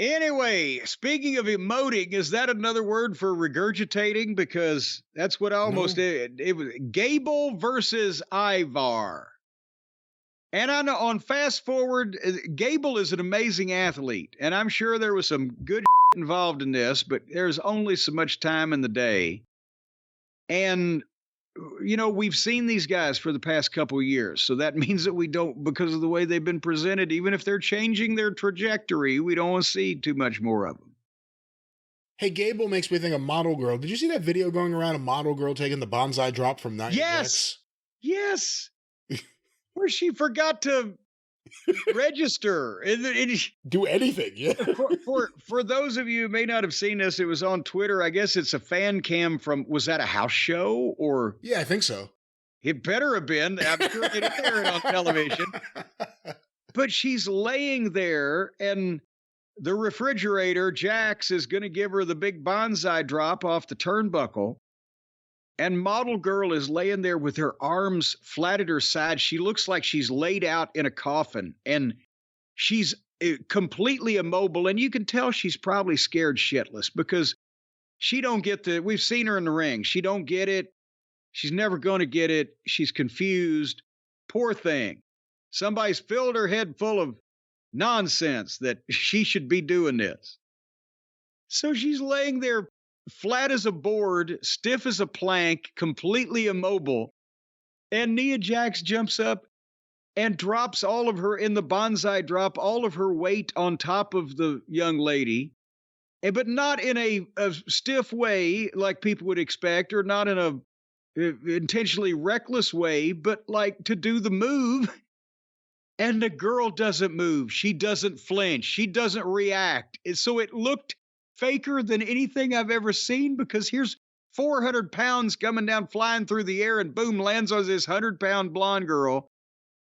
Anyway, speaking of emoting, is that another word for regurgitating? Because that's what I almost No. did. It was Gable versus Ivar. And I know on fast forward, Gable is an amazing athlete, and I'm sure there was some good involved in this, but there's only so much time in the day. And we've seen these guys for the past couple of years, so that means that we don't, because of the way they've been presented, even if they're changing their trajectory, we don't want to see too much more of them. Hey, Gable makes me think of Model Girl. Did you see that video going around of Model Girl taking the Banzai drop from Nia Jax? Yes. Where she forgot to register. Do anything, yeah. For those of you who may not have seen this, it was on Twitter. I guess it's a fan cam from, was that a house show? Or Yeah, I think so. It better have been. I'm sure they didn't air it on television. But she's laying there, and the refrigerator, Jax, is going to give her the big Banzai drop off the turnbuckle. And Model Girl is laying there with her arms flat at her side. She looks like she's laid out in a coffin, and she's completely immobile. And you can tell she's probably scared shitless because she don't get we've seen her in the ring. She don't get it. She's never going to get it. She's confused. Poor thing. Somebody's filled her head full of nonsense that she should be doing this. So she's laying there flat as a board, stiff as a plank, completely immobile. And Nia Jax jumps up and drops all of her in the Banzai drop, all of her weight on top of the young lady, but not in a stiff way like people would expect, or not in a intentionally reckless way, but like to do the move. And the girl doesn't move. She doesn't flinch. She doesn't react. So it looked faker than anything I've ever seen, because here's 400 pounds coming down, flying through the air, and boom, lands on this 100-pound blonde girl,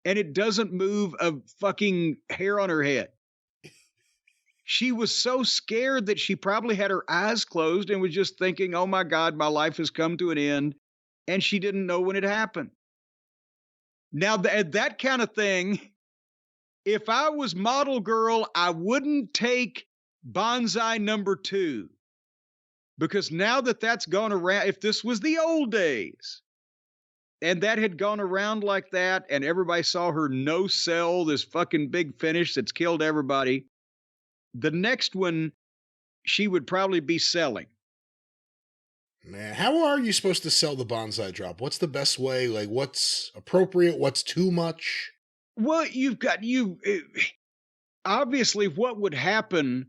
and it doesn't move a fucking hair on her head. She was so scared that she probably had her eyes closed and was just thinking, oh my God, my life has come to an end. And she didn't know when it happened. Now, that kind of thing, if I was Model Girl, I wouldn't take Banzai number 2. Because now that that's gone around, if this was the old days, and that had gone around like that, and everybody saw her no sell this fucking big finish that's killed everybody, the next one, she would probably be selling. Man, how are you supposed to sell the Banzai drop? What's the best way? Like, what's appropriate? What's too much? Well, obviously what would happen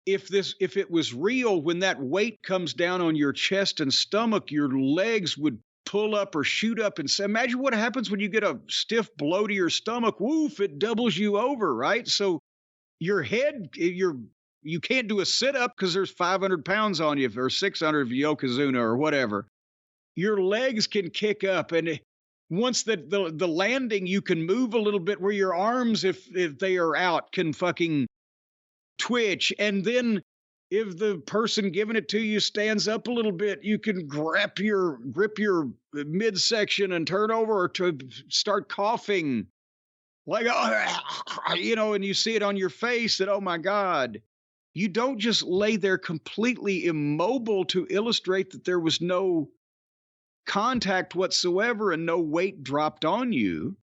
if it was real, when that weight comes down on your chest and stomach, your legs would pull up or shoot up. And so imagine what happens when you get a stiff blow to your stomach. Woof, it doubles you over, right? So your head, you can't do a sit-up because there's 500 pounds on you, or 600 if you Yokozuna or whatever. Your legs can kick up, and once the landing, you can move a little bit where your arms, if they are out, can fucking twitch. And then if the person giving it to you stands up a little bit, you can grip your midsection and turn over to start coughing. Like, and you see it on your face that, oh my God, you don't just lay there completely immobile to illustrate that there was no contact whatsoever and no weight dropped on you.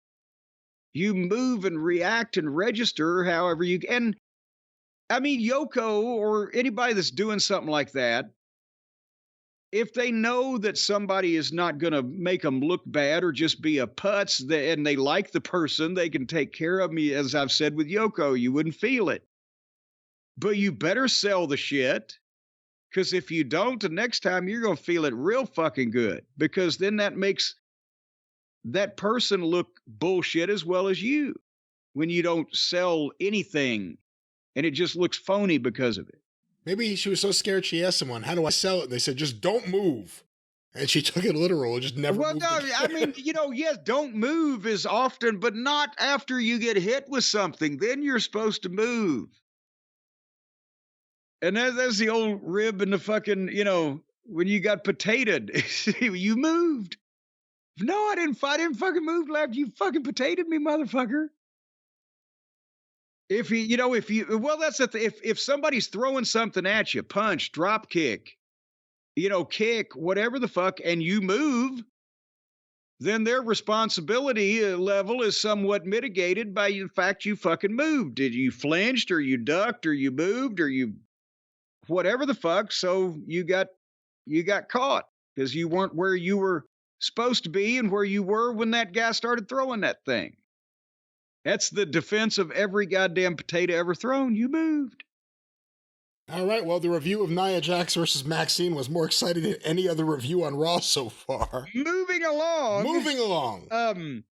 You move and react and register however you can. I mean, Yoko or anybody that's doing something like that, if they know that somebody is not going to make them look bad or just be a putz, and they like the person, they can take care of me. As I've said with Yoko, you wouldn't feel it. But you better sell the shit, because if you don't, the next time you're going to feel it real fucking good, because then that makes that person look bullshit as well as you, when you don't sell anything and it just looks phony because of it. Maybe she was so scared she asked someone, how do I sell it? And they said, just don't move. And she took it literal and just never moved. Well, no, I mean, yes, don't move is often, but not after you get hit with something. Then you're supposed to move. And that's the old rib in the fucking, when you got potatoed, you moved. No, I didn't fucking move left. You fucking potatoed me, motherfucker. Well, that's the if somebody's throwing something at you, punch, drop kick, kick, whatever the fuck, and you move, then their responsibility level is somewhat mitigated by the fact you fucking moved. Did you flinched or you ducked or you moved or you whatever the fuck? So you got caught because you weren't where you were supposed to be and where you were when that guy started throwing that thing. That's the defense of every goddamn potato ever thrown. You moved. All right, well, the review of Nia Jax versus Maxxine was more exciting than any other review on Raw so far. Moving along. Moving along.